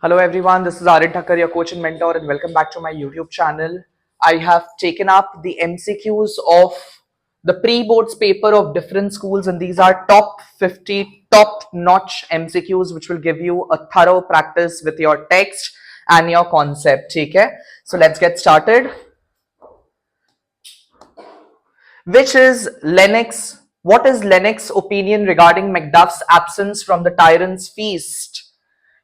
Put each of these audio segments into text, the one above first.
Hello everyone, this is Aryan Thakkar, your coach and mentor, and welcome back to my YouTube channel. I have taken up the MCQs of the pre-boards paper of different schools, and these are top 50 top-notch MCQs which will give you a thorough practice with your text and your concept. Okay? So let's get started. Which is Lennox? What is Lennox's opinion regarding Macduff's absence from the tyrant's feast?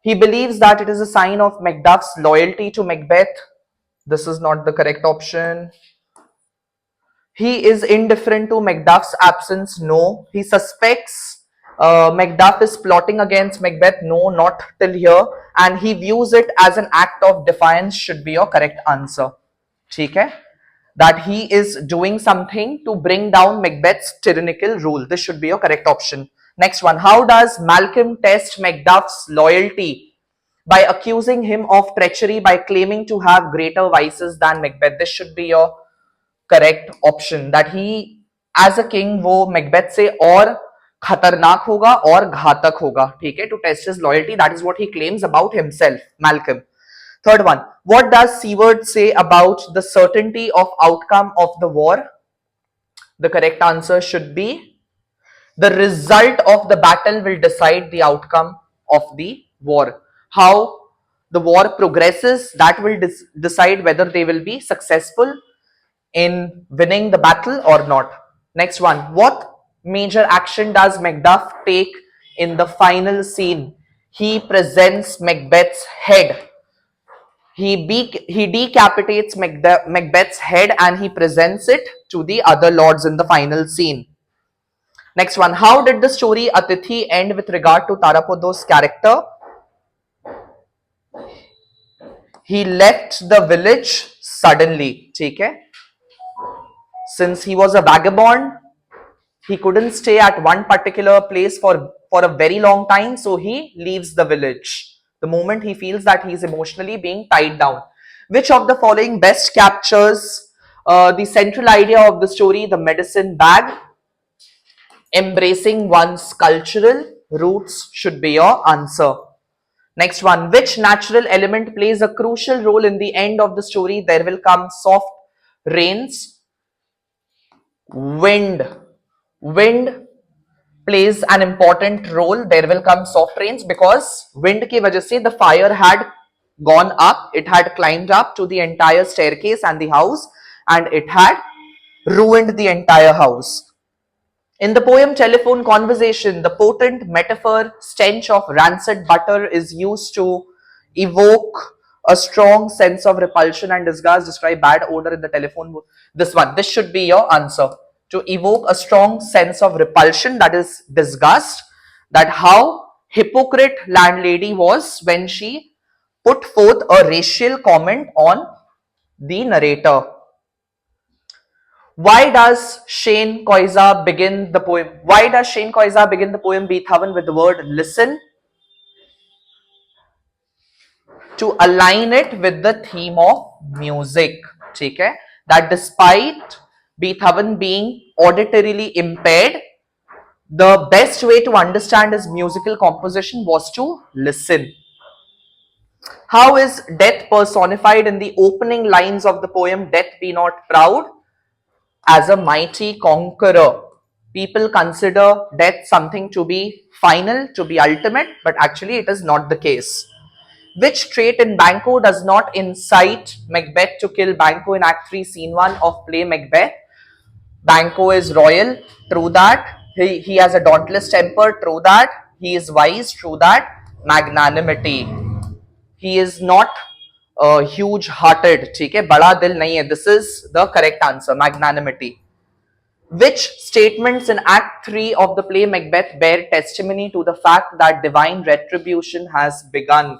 He believes that it is a sign of Macduff's loyalty to Macbeth. This is not the correct option. He is indifferent to Macduff's absence. No. He suspects Macduff is plotting against Macbeth. No, not till here. And he views it as an act of defiance should be your correct answer. Okay? That he is doing something to bring down Macbeth's tyrannical rule. This should be your correct option. Next one. How does Malcolm test Macduff's loyalty? By accusing him of treachery by claiming to have greater vices than Macbeth. This should be your correct option. That he as a king वो Macbeth से और खतरनाक होगा और घातक होगा. ठीक है? To test his loyalty. That is what he claims about himself, Malcolm. Third one. What does Seward say about the certainty of outcome of the war? The correct answer should be the result of the battle will decide the outcome of the war. How the war progresses, that will decide whether they will be successful in winning the battle or not. Next one. What major action does Macduff take in the final scene? He presents Macbeth's head. He decapitates Macbeth's head and he presents it to the other lords in the final scene. Next one. How did the story Atithi end with regard to Tarapodo's character? He left the village suddenly. Okay? Since he was a vagabond, he couldn't stay at one particular place for a very long time, so he leaves the village the moment he feels that he is emotionally being tied down. Which of the following best captures the central idea of the story, the medicine bag? Embracing one's cultural roots should be your answer. Next one. Which natural element plays a crucial role in the end of the story? There will come soft rains. Wind. Wind plays an important role. There will come soft rains because wind ki wajah se the fire had gone up. It had climbed up to the entire staircase and the house, and it had ruined the entire house. In the poem Telephone Conversation, the potent metaphor stench of rancid butter is used to evoke a strong sense of repulsion and disgust. Describe bad odor in the telephone book. This one. This should be your answer. To evoke a strong sense of repulsion, that is disgust. That how hypocrite landlady was when she put forth a racial comment on the narrator. Why does Shane Koiza begin the poem? Why does Shane Koiza begin the poem Beethoven with the word listen? To align it with the theme of music. Okay? That despite Beethoven being auditorily impaired, the best way to understand his musical composition was to listen. How is death personified in the opening lines of the poem Death Be Not Proud? As a mighty conqueror. People consider death something to be final, to be ultimate, but actually it is not the case. Which trait in Banquo does not incite Macbeth to kill Banquo in Act 3, Scene 1 of play Macbeth? Banquo is royal, true that. He has a dauntless temper, true that. He is wise, true that. Magnanimity. He is not huge hearted, ठीक है, बड़ा दिल नहीं है. This is the correct answer, magnanimity. Which statements in Act 3 of the play Macbeth bear testimony to the fact that divine retribution has begun?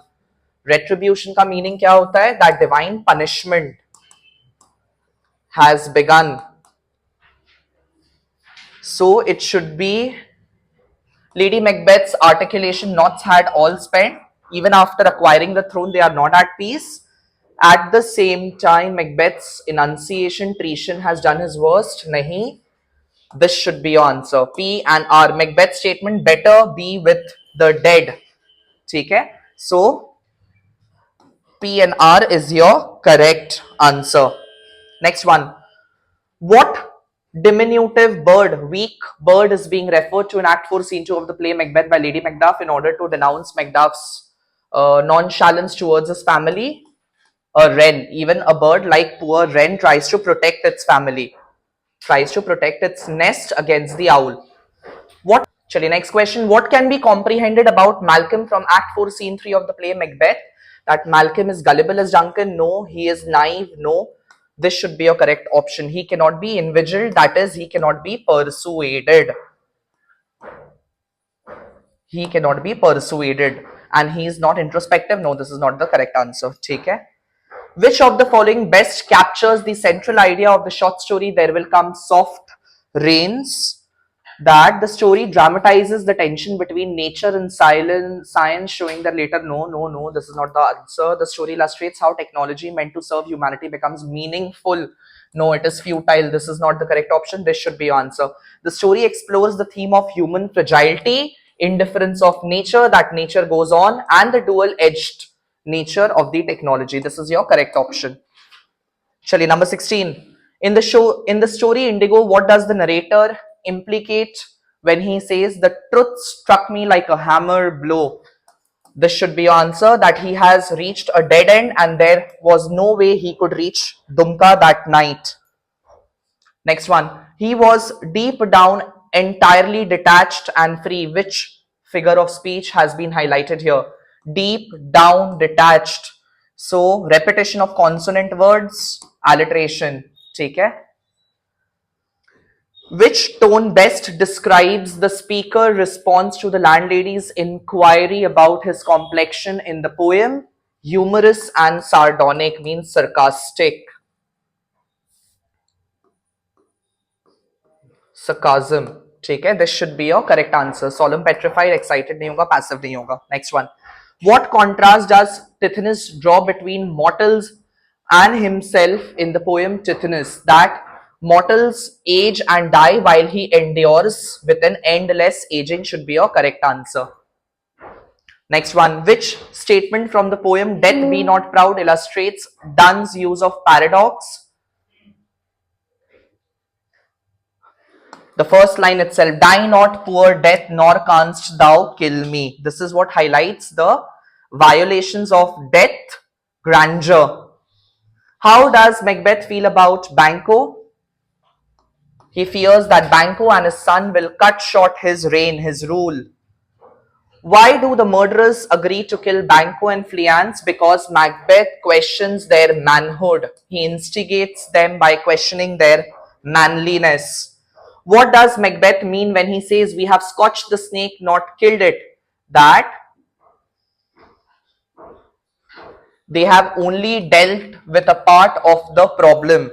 Retribution का meaning क्या होता है? That divine punishment has begun. So it should be Lady Macbeth's articulation knots had all spent. Even after acquiring the throne, they are not at peace. At the same time, Macbeth's enunciation, Tretian has done his worst. Nahi. This should be your answer. P and R. Macbeth's statement, better be with the dead. Okay? So, P and R is your correct answer. Next one. What diminutive bird, weak bird, is being referred to in Act 4, Scene 2 of the play Macbeth by Lady Macduff in order to denounce Macduff's nonchalance towards his family? A wren. Even a bird like poor wren tries to protect its family, tries to protect its nest against the owl. What? Chali, next question. What can be comprehended about Malcolm from Act 4, Scene 3 of the play Macbeth? That Malcolm is gullible as Duncan? No. He is naive? No. This should be a correct option. He cannot be invigiled, that is, he cannot be persuaded. He cannot be persuaded. And he is not introspective? No, this is not the correct answer. Take care. Which of the following best captures the central idea of the short story There Will Come Soft Rains? That the story dramatizes the tension between nature and science, showing that later, no, this is not the answer. The story illustrates how technology meant to serve humanity becomes meaningful. No, it is futile. This is not the correct option. This should be your answer. The story explores the theme of human fragility, indifference of nature, that nature goes on, and the dual-edged nature of the technology. This is your correct option. Chali, number 16. In the story Indigo, what does the narrator implicate when he says the truth struck me like a hammer blow? This should be your answer, that he has reached a dead end and there was no way he could reach Dumka that night. Next one. He was deep down entirely detached and free. Which figure of speech has been highlighted here? Deep down detached. So repetition of consonant words, alliteration. Take care. Which tone best describes the speaker response to the landlady's inquiry about his complexion in the poem? Humorous and sardonic, means sarcastic. Sarcasm. ठीक है, this should be your correct answer. Solemn, petrified, excited नहीं होगा, passive नहीं होगा. Next one. What contrast does Tithonus draw between mortals and himself in the poem Tithonus? That mortals age and die while he endures with an endless aging should be your correct answer. Next one. Which statement from the poem Death Be Not Proud illustrates Donne's use of paradox? The first line itself, die not, poor death, nor canst thou kill me. This is what highlights the violations of death, grandeur. How does Macbeth feel about Banquo? He fears that Banquo and his son will cut short his reign, his rule. Why do the murderers agree to kill Banquo and Fleance? Because Macbeth questions their manhood. He instigates them by questioning their manliness. What does Macbeth mean when he says, we have scotched the snake, not killed it? That they have only dealt with a part of the problem.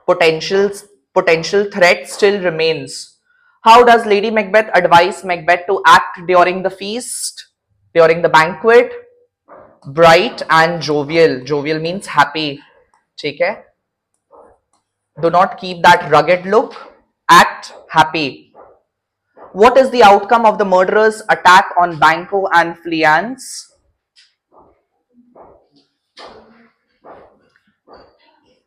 Potential threat still remains. How does Lady Macbeth advise Macbeth to act during the feast, during the banquet? Bright and jovial. Jovial means happy. ठीक है? Do not keep that rugged look. Act happy. What is the outcome of the murderers' attack on Banquo and Fleance?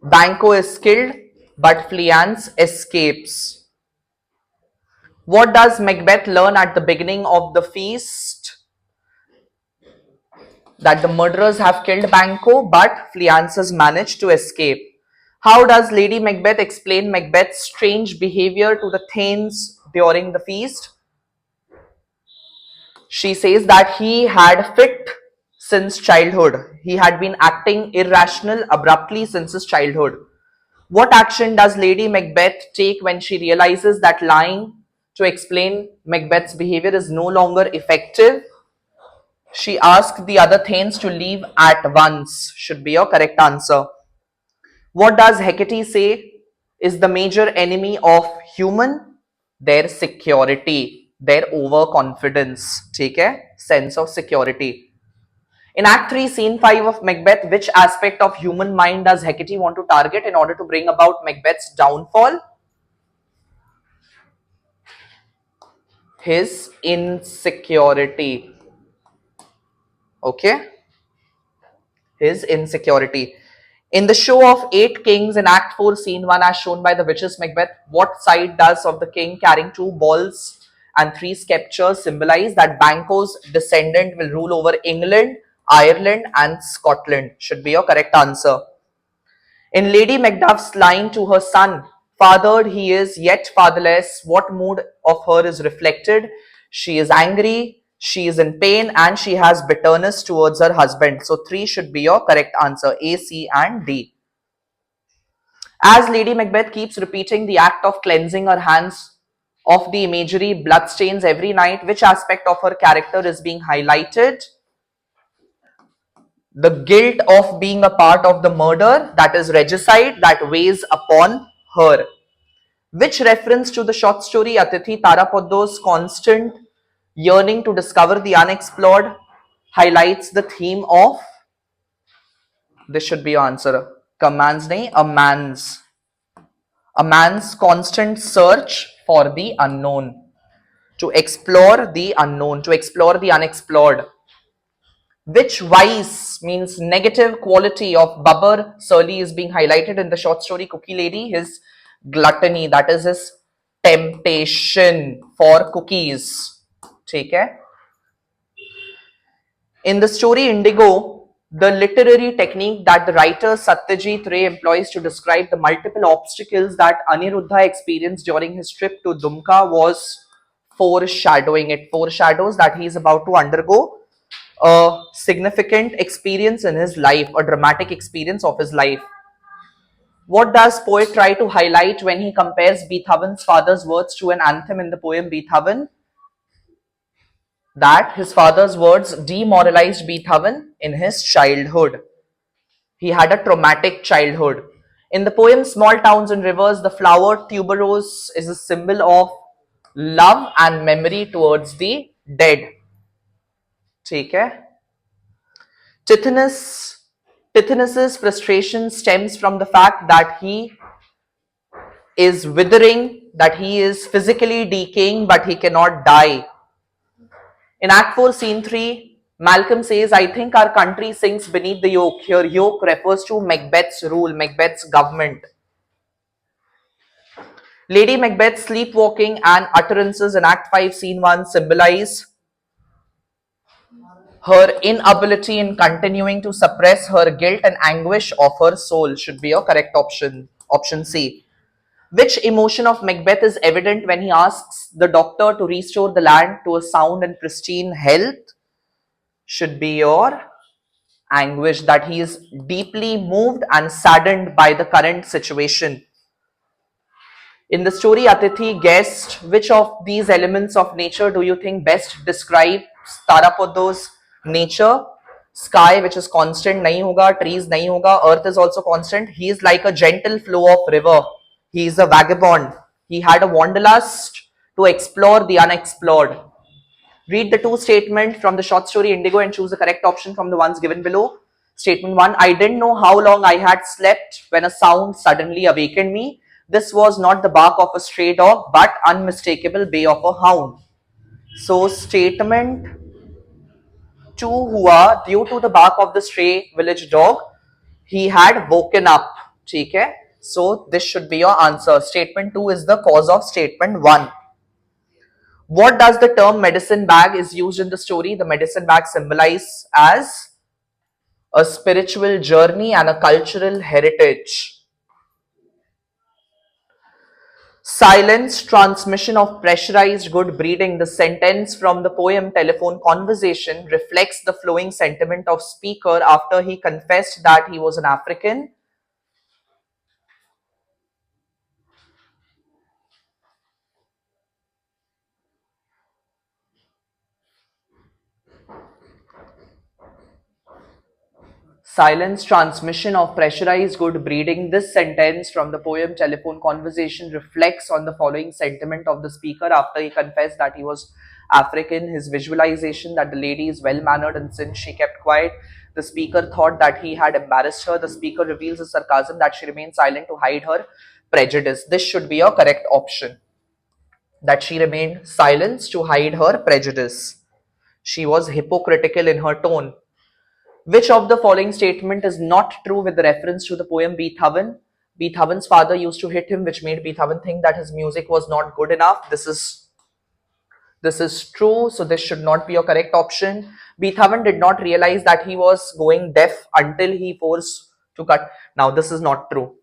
Banquo is killed, but Fleance escapes. What does Macbeth learn at the beginning of the feast? That the murderers have killed Banquo, but Fleance has managed to escape. How does Lady Macbeth explain Macbeth's strange behavior to the Thanes during the feast? She says that he had fit since childhood. He had been acting irrational abruptly since his childhood. What action does Lady Macbeth take when she realizes that lying to explain Macbeth's behavior is no longer effective? She asks the other Thanes to leave at once. Should be your correct answer. What does Hecate say is the major enemy of human? Their security, their overconfidence. Take a sense of security. In Act 3, Scene 5 of Macbeth, which aspect of human mind does Hecate want to target in order to bring about Macbeth's downfall? His insecurity. Okay. his insecurity. In the show of Eight Kings in Act 4, Scene 1, as shown by the witch's Macbeth, what side does of the king carrying two balls and three scepters symbolize that Banquo's descendant will rule over England, Ireland, and Scotland? Should be your correct answer. In Lady Macduff's line to her son, fathered he is, yet fatherless, what mood of her is reflected? She is angry, she is in pain, and she has bitterness towards her husband. So, 3 should be your correct answer: A, C, and D. As Lady Macbeth keeps repeating the act of cleansing her hands of the imagery bloodstains every night, which aspect of her character is being highlighted? The guilt of being a part of the murder, that is regicide, that weighs upon her. Which reference to the short story Atithi Tarapodo's constant yearning to discover the unexplored highlights the theme of? This should be your answer. Commands nahi, a man's constant search for the unknown, to explore the unknown, to explore the unexplored. Which vice, means negative quality, of Babur Surly is being highlighted in the short story Cookie Lady? His gluttony, that is his temptation for cookies. Okay. In the story Indigo, the literary technique that the writer Satyajit Ray employs to describe the multiple obstacles that Aniruddha experienced during his trip to Dumka was foreshadowing. It foreshadows that he is about to undergo a significant experience in his life, a dramatic experience of his life. What does poet try to highlight when he compares Beethoven's father's words to an anthem in the poem Beethoven? That his father's words demoralized Beethoven in his childhood. He had a traumatic childhood. In the poem Small Towns and Rivers, the flower tuberose is a symbol of love and memory towards the dead. ठीक है? Tithonus's frustration stems from the fact that he is withering, that he is physically decaying, but he cannot die. In Act 4, Scene 3, Malcolm says, I think our country sinks beneath the yoke. Here, yoke refers to Macbeth's rule, Macbeth's government. Lady Macbeth's sleepwalking and utterances in Act 5, Scene 1 symbolize her inability in continuing to suppress her guilt and anguish of her soul. Should be your correct option. Option C. Which emotion of Macbeth is evident when he asks the doctor to restore the land to a sound and pristine health? Should be your anguish, that he is deeply moved and saddened by the current situation. In the story Atithi, guest, which of these elements of nature do you think best describes Tarapodo's nature? Sky, which is constant, nahi hoga. Trees, nahi hoga. Earth is also constant. He is like a gentle flow of river. He is a vagabond. He had a wanderlust to explore the unexplored. Read the two statements from the short story Indigo and choose the correct option from the ones given below. Statement 1, I didn't know how long I had slept when a sound suddenly awakened me. This was not the bark of a stray dog, but unmistakable bay of a hound. So, statement 2 hua, due to the bark of the stray village dog, he had woken up. Okay? So, this should be your answer. Statement 2 is the cause of statement 1. What does the term medicine bag is used in the story? The medicine bag symbolizes as a spiritual journey and a cultural heritage. Silence, transmission of pressurized good breeding. The sentence from the poem Telephone Conversation reflects the flowing sentiment of speaker after he confessed that he was an African. Silence, transmission of pressurized good breeding. This sentence from the poem Telephone Conversation reflects on the following sentiment of the speaker after he confessed that he was African. His visualization that the lady is well-mannered, and since she kept quiet, the speaker thought that he had embarrassed her. The speaker reveals a sarcasm that she remained silent to hide her prejudice. This should be your correct option. That she remained silent to hide her prejudice. She was hypocritical in her tone. Which of the following statement is not true with reference to the poem Beethoven? Beethoven's father used to hit him, which made Beethoven think that his music was not good enough. This is true, so this should not be a correct option. Beethoven did not realize that he was going deaf until he forced to cut. Now, this is not true.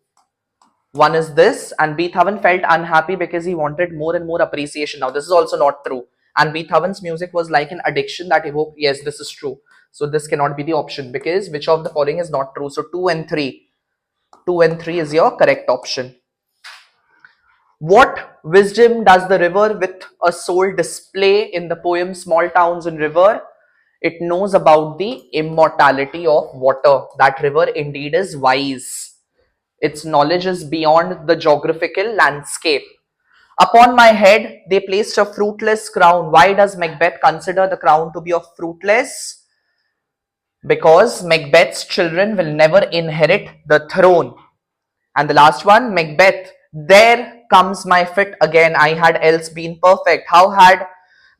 One is this, and Beethoven felt unhappy because he wanted more and more appreciation. Now, this is also not true. And Beethoven's music was like an addiction that evoked. Yes, this is true. So, this cannot be the option because which of the following is not true? So, 2 and 3. 2 and 3 is your correct option. What wisdom does the river with a soul display in the poem Small Towns and River? It knows about the immortality of water. That river indeed is wise. Its knowledge is beyond the geographical landscape. Upon my head, they placed a fruitless crown. Why does Macbeth consider the crown to be of fruitless? Because Macbeth's children will never inherit the throne. And the last one, Macbeth, there comes my fit again. I had else been perfect. How had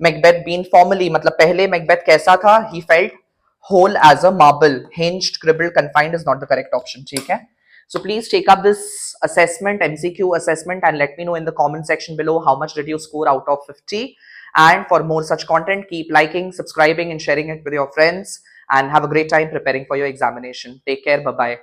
Macbeth been formerly? मतलब पहले Macbeth कैसा था? He felt whole as a marble. Hinged, cribbled, confined is not the correct option. ठीक है? So please take up this assessment, MCQ assessment, and let me know in the comment section below how much did you score out of 50. And for more such content, keep liking, subscribing, and sharing it with your friends. And have a great time preparing for your examination. Take care. Bye-bye.